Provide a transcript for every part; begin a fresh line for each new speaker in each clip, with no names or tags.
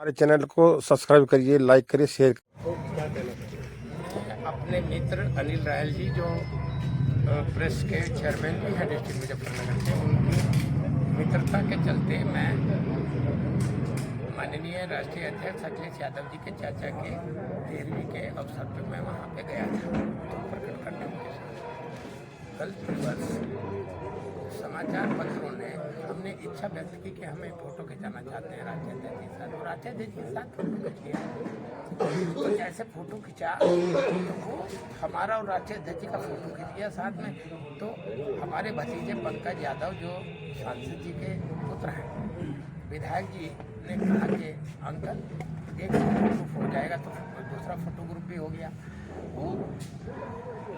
हमारे चैनल को सब्सक्राइब करिए, लाइक करिए, शेयर
अपने मित्र अनिल रायल जी जो प्रेस के चेयरमैन भी हैं डिस्ट्रिक्ट मुजफ्फरनगर के, उनकी मित्रता के चलते मैं माननीय राष्ट्रीय अध्यक्ष अखिलेश यादव जी के चाचा के 13वीं के अवसर पर मैं वहाँ पे गया था तो प्रकट करने के साथ। कल वर्ष समाचार पत्रों ने हमने इच्छा व्यक्त की कि हमें फोटो खिंचाना चाहते हैं राष्ट्रीय अध्यक्ष के साथ, और राष्ट्रीय अध्यक्ष के साथ फोटो खिंच गया। तो जैसे फोटो खिंचा तो वो हमारा और राष्ट्रीय अध्यक्ष का फोटो खिंच गया साथ में। तो हमारे भतीजे पंकज यादव जो सांसद जी के पुत्र हैं, विधायक जी ने कहा कि अंकल एक फोटो ग्रुप हो जाएगा तो दूसरा फोटो ग्रुप भी हो गया। वो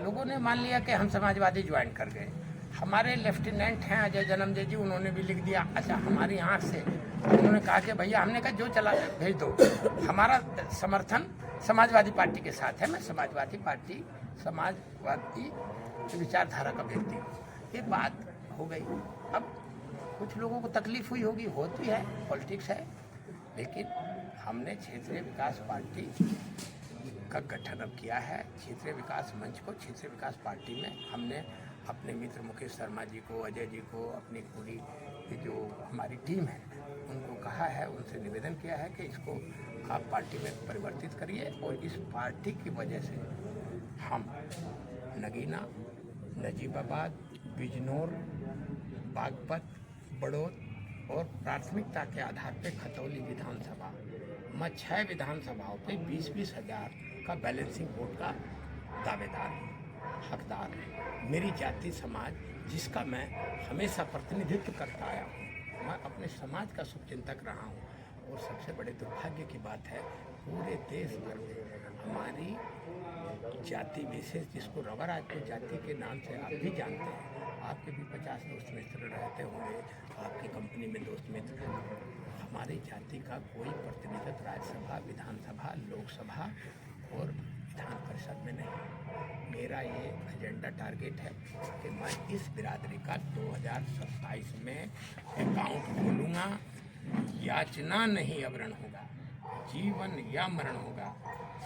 लोगों ने मान लिया कि हम समाजवादी ज्वाइन कर गए। हमारे लेफ्टिनेंट हैं अजय जन्मजय जी, उन्होंने भी लिख दिया। अच्छा, हमारी आँख से उन्होंने कहा कि भैया, हमने कहा जो चला भेज दो, हमारा समर्थन समाजवादी पार्टी के साथ है। मैं समाजवादी पार्टी, समाजवादी विचारधारा का व्यक्ति हूँ। ये बात हो गई। अब कुछ लोगों को तकलीफ हुई होगी, होती है, पॉलिटिक्स है, लेकिन हमने क्षेत्रीय विकास पार्टी का गठन अब किया है। क्षेत्रीय विकास मंच को क्षेत्रीय विकास पार्टी में हमने अपने मित्र मुकेश शर्मा जी को, अजय जी को, अपनी पूरी जो हमारी टीम है उनको कहा है, उनसे निवेदन किया है कि इसको आप पार्टी में परिवर्तित करिए। और इस पार्टी की वजह से हम नगीना, नजीबाबाद, बिजनौर, बागपत, बड़ौद और प्राथमिकता के आधार पर खतौली विधानसभा में 6 विधानसभाओं पे 20-20 हज़ार का बैलेंसिंग वोट का दावेदार हूँ, हकदार है। मेरी जाति समाज जिसका मैं हमेशा प्रतिनिधित्व करता आया हूँ, मैं अपने समाज का शुभचिंतक रहा हूँ। और सबसे बड़े दुर्भाग्य की बात है, पूरे देश भर में हमारी जाति विशेष, जिसको रवा राजपूत जाति के नाम से आप भी जानते हैं, आपके भी 50 दोस्त मित्र रहते होंगे, आपकी कंपनी में दोस्त मित्र, हमारी जाति का कोई प्रतिनिधित्व राज्यसभा, विधानसभा, लोकसभा और विधान परिषद में नहीं। मेरा ये एजेंडा टारगेट है कि मैं इस बिरादरी का 2027 में अकाउंट खोलूँगा। याचना नहीं अवरण होगा, जीवन या मरण होगा,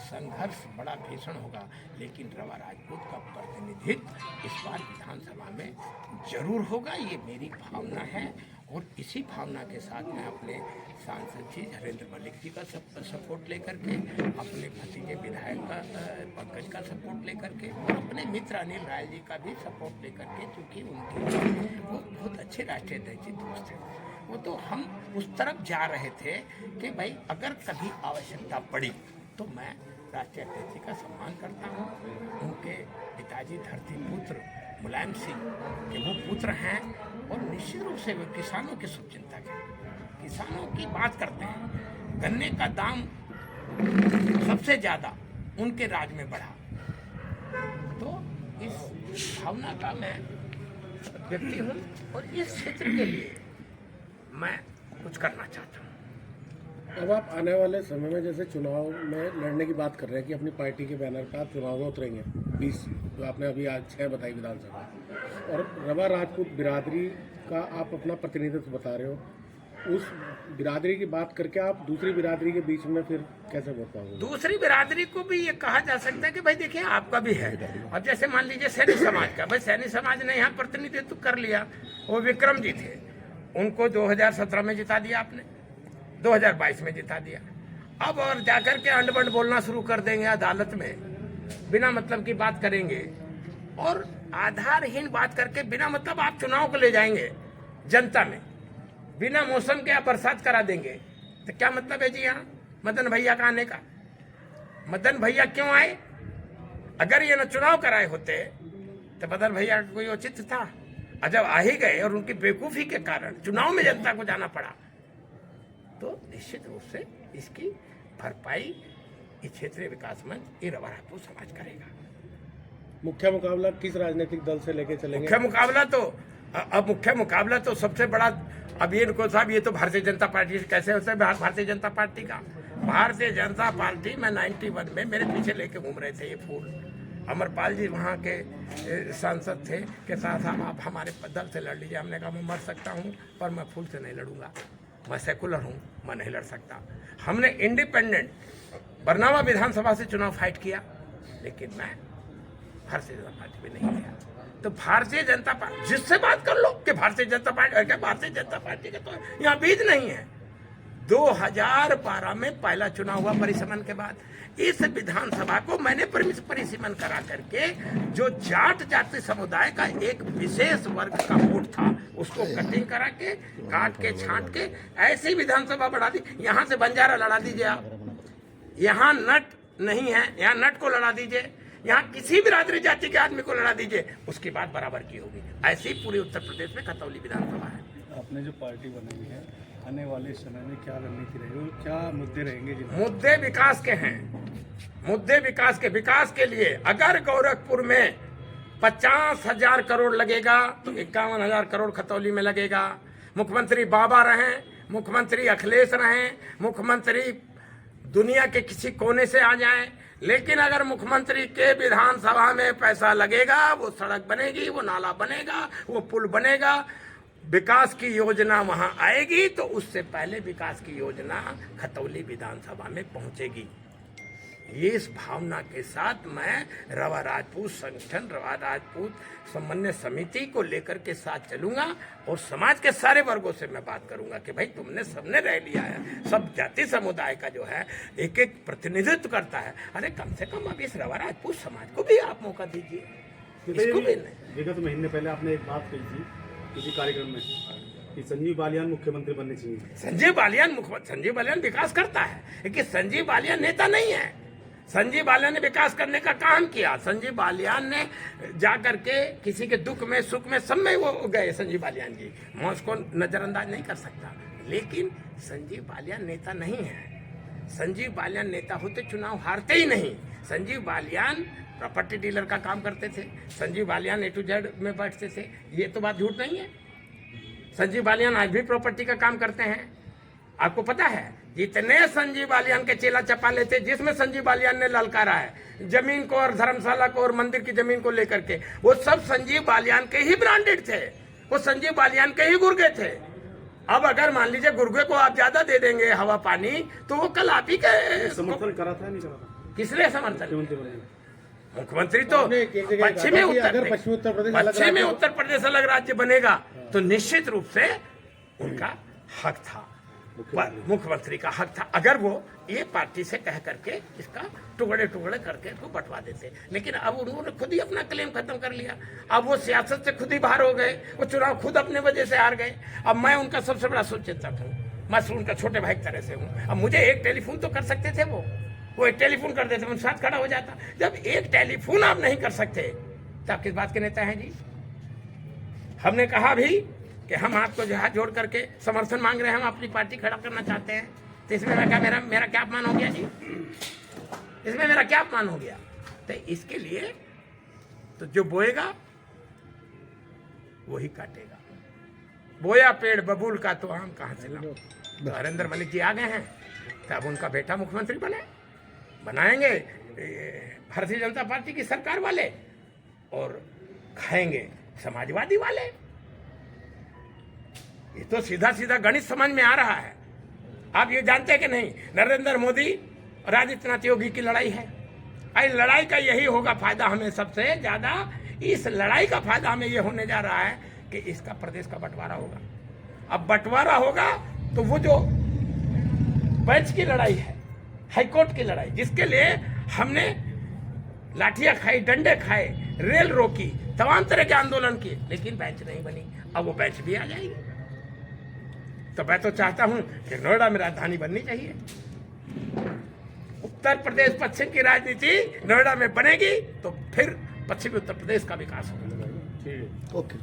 संघर्ष बड़ा भीषण होगा, लेकिन रवा राजपूत का प्रतिनिधित्व इस बार विधानसभा में जरूर होगा। ये मेरी भावना है। और इसी भावना के साथ मैं अपने सांसद जी हरेंद्र मलिक जी का सपोर्ट लेकर के, अपने भतीजे विधायक का पंकज का सपोर्ट लेकर के, और अपने मित्र अनिल रायल जी का भी सपोर्ट लेकर के, क्योंकि उनके वो बहुत अच्छे राष्ट्रीय अध्यक्ष दोस्त हैं। वो तो हम उस तरफ जा रहे थे कि भाई अगर कभी आवश्यकता पड़ी तो मैं राष्ट्रीय अध्यक्ष का सम्मान करता हूँ। उनके पिताजी धरती पुत्र मुलायम सिंह के वो पुत्र हैं, और निश्चित रूप से वे किसानों के शुभचिंतक हैं, किसानों की बात करते हैं। गन्ने का दाम सबसे ज़्यादा उनके राज में बढ़ा। तो इस भावना का मैं व्यक्ति हूँ, और इस क्षेत्र के लिए मैं कुछ करना चाहता हूँ।
अब आप आने वाले समय में जैसे चुनाव में लड़ने की बात कर रहे हैं कि अपनी पार्टी के बैनर पर आप चुनाव में उतरेंगे, 20 जो आपने अभी आज 6 बताई विधानसभा, और रवा राजपूत बिरादरी का आप अपना प्रतिनिधित्व बता रहे हो, उस बिरादरी की बात करके आप दूसरी बिरादरी के बीच में फिर कैसे बोल पाओगे?
दूसरी बिरादरी को भी ये कहा जा सकता है कि भाई देखिए, आपका भी है। अब जैसे मान लीजिए सैनी समाज का, भाई सैनी समाज ने यहाँ प्रतिनिधित्व कर लिया, वो विक्रम जी थे, उनको 2017 में जिता दिया आपने, 2022 में जिता दिया। अब और जाकर के अंड-बंड बोलना शुरू कर देंगे अदालत में, बिना मतलब की बात करेंगे और आधारहीन बात करके बिना मतलब आप चुनाव को ले जाएंगे जनता में, बिना मौसम के आप बरसात करा देंगे। तो क्या मतलब है जी यहाँ मदन भैया का आने का? मदन भैया क्यों आए? अगर ये न चुनाव कराए होते तो मदन भैया का कोई औचित्य था? और जब आ ही गए और उनकी बेवकूफ़ी के कारण चुनाव में जनता को जाना पड़ा, तो निश्चित रूप से इसकी भरपाई इस क्षेत्रीय विकास मंच ये रवा राजपूत समाज करेगा।
मुख्य मुकाबला किस राजनीतिक दल से लेके चलेंगे?
मुख्य मुकाबला तो सबसे बड़ा, अब ये इनको साहब, ये तो भारतीय जनता पार्टी से कैसे होता है? भारतीय जनता पार्टी का, भारतीय जनता पार्टी में 91 में मेरे पीछे लेके घूम रहे थे ये फूल। अमरपाल जी वहाँ के सांसद थे के साथ आप हमारे दल से लड़ लीजिए। हमने कहा मैं मर सकता हूँ पर मैं फूल से नहीं लड़ूंगा। मैं सेकुलर हूँ, मैं नहीं लड़ सकता। हमने इंडिपेंडेंट बरनावा विधानसभा से चुनाव फाइट किया, लेकिन मैं भारतीय जनता पार्टी में नहीं गया। तो भारतीय जनता पार्टी जिससे बात कर लो कि भारतीय जनता पार्टी, क्या भारतीय जनता पार्टी के तो यहाँ बीज नहीं है। 2012 में पहला चुनाव हुआ परिसीमन के बाद। इस विधानसभा को मैंने परिसीमन करा करके जो जाट जाति समुदाय का एक विशेष वर्ग का वोट था उसको कटिंग करा के, काट के, छांट के ऐसी विधानसभा बढ़ा दी। यहाँ से बंजारा लड़ा दीजिए आप, यहाँ नट नहीं है, यहाँ नट को लड़ा दीजिए, यहाँ किसी बिरादरी जाति के आदमी को लड़ा दीजिए, उसकी बात बराबर की होगी। ऐसी पूरे उत्तर प्रदेश में खतौली विधानसभा है।
आपने जो पार्टी बनाई है, आने वाले समय में क्या रणनीति रहेगी, क्या मुद्दे रहेंगे?
मुद्दे विकास के हैं, मुद्दे विकास के लिए अगर गोरखपुर में 50,000 करोड़ लगेगा तो 51,000 करोड़ खतौली में लगेगा। मुख्यमंत्री बाबा रहें, मुख्यमंत्री अखिलेश रहें, मुख्यमंत्री दुनिया के किसी कोने से आ जाएं, लेकिन अगर मुख्यमंत्री के विधानसभा में पैसा लगेगा, वो सड़क बनेगी, वो नाला बनेगा, वो पुल बनेगा, विकास की योजना वहां आएगी, तो उससे पहले विकास की योजना खतौली विधानसभा में पहुंचेगी। ये इस भावना के साथ मैं रवा राजपूत संगठन, रवा राजपूत समन्वय समिति को लेकर के साथ चलूंगा और समाज के सारे वर्गों से मैं बात करूंगा कि भाई तुमने सबने रह लिया है, सब जाति समुदाय का जो है एक एक प्रतिनिधित्व करता है। अरे कम से कम अब इस रवा राजपूत समाज को भी आप मौका दीजिए, इसको भी नहीं।
विगत महीने पहले आपने एक बात कही थी किसी कार्यक्रम में कि संजीव बालियान मुख्यमंत्री बनने चाहिए।
संजीव बालियान विकास करता है, लेकिन संजीव बालियान नेता नहीं है। संजीव बालियान ने विकास करने का काम किया। संजीव बालियान ने जाकर के किसी के दुख में, सुख में, सब में वो गए। संजीव बालियान जी, मैं उसको नजरअंदाज नहीं कर सकता, लेकिन संजीव बालियान नेता नहीं है। संजीव बालियान नेता होते चुनाव हारते ही नहीं। संजीव बालियान प्रॉपर्टी डीलर का काम करते थे, Sanjeev Balyan A to Z में बैठते थे, ये तो बात झूठ नहीं है। संजीव बालियान आज भी प्रॉपर्टी का काम करते हैं। आपको पता है जितने संजीव बालियान के चेला चपाले थे, जिसमें संजीव बालियान ने ललकारा है जमीन को और धर्मशाला को और मंदिर की जमीन को लेकर के, वो सब संजीव बालियान के ही ब्रांडेड थे, वो संजीव बालियान के ही गुर्गे थे। अब अगर मान लीजिए गुर्गे को आप ज्यादा दे देंगे हवा पानी, तो वो कल आप ही के
समर्थन करा था नहीं करा था?
किसने समर्थन? मुख्यमंत्री तो पश्चिमी उत्तर प्रदेश अलग राज्य बनेगा तो निश्चित रूप से उनका हक था, मुख्यमंत्री का हक था, अगर वो ये पार्टी से कह करके इसका टुकड़े टुकड़े करके इसको बंटवा देते। लेकिन अब उन्होंने खुद ही अपना क्लेम खत्म कर लिया। अब वो सियासत से खुद ही बाहर हो गए, वो चुनाव खुद अपने वजह से हार गए। अब मैं उनका सबसे बड़ा शुभचिंतक हूँ, मैं उनका छोटे भाई की तरह से हूँ। अब मुझे एक टेलीफोन तो कर सकते थे, वो एक टेलीफोन कर देते, मैं साथ खड़ा हो जाता। जब एक टेलीफोन आप नहीं कर सकते तो आप किस बात के नेता हैं जी? हमने कहा भी कि हम आपको जो है जोड़ करके समर्थन मांग रहे हैं, हम अपनी पार्टी खड़ा करना चाहते हैं, तो इसमें मेरा क्या अपमान हो गया जी? इसमें मेरा क्या अपमान हो गया? तो इसके लिए तो जो बोएगा वही काटेगा। बोया पेड़ बबूल का तो आम कहाँ से लाऊं? तो हरेंद्र मलिक जी आ गए हैं, तो अब उनका बेटा मुख्यमंत्री बनाएंगे भारतीय जनता पार्टी की सरकार वाले, और खाएंगे समाजवादी वाले। ये तो सीधा सीधा गणित समझ में आ रहा है। आप ये जानते हैं कि नहीं, नरेंद्र मोदी और आदित्यनाथ योगी की लड़ाई है। इस लड़ाई का यही होगा फायदा हमें सबसे ज्यादा। इस लड़ाई का फायदा हमें ये होने जा रहा है कि इसका प्रदेश का बंटवारा होगा। अब बंटवारा होगा तो वो जो बेंच की लड़ाई है, हाईकोर्ट की लड़ाई, जिसके लिए हमने लाठियां खाई, डंडे खाए, रेल रोकी, तमाम तरह के आंदोलन किए, लेकिन बेंच नहीं बनी। अब वो बेंच भी आ जाएगी। तो मैं तो चाहता हूं कि नोएडा में राजधानी बननी चाहिए। उत्तर प्रदेश पश्चिम की राजनीति नोएडा में बनेगी तो फिर पश्चिमी उत्तर प्रदेश का विकास होगा।
ओके।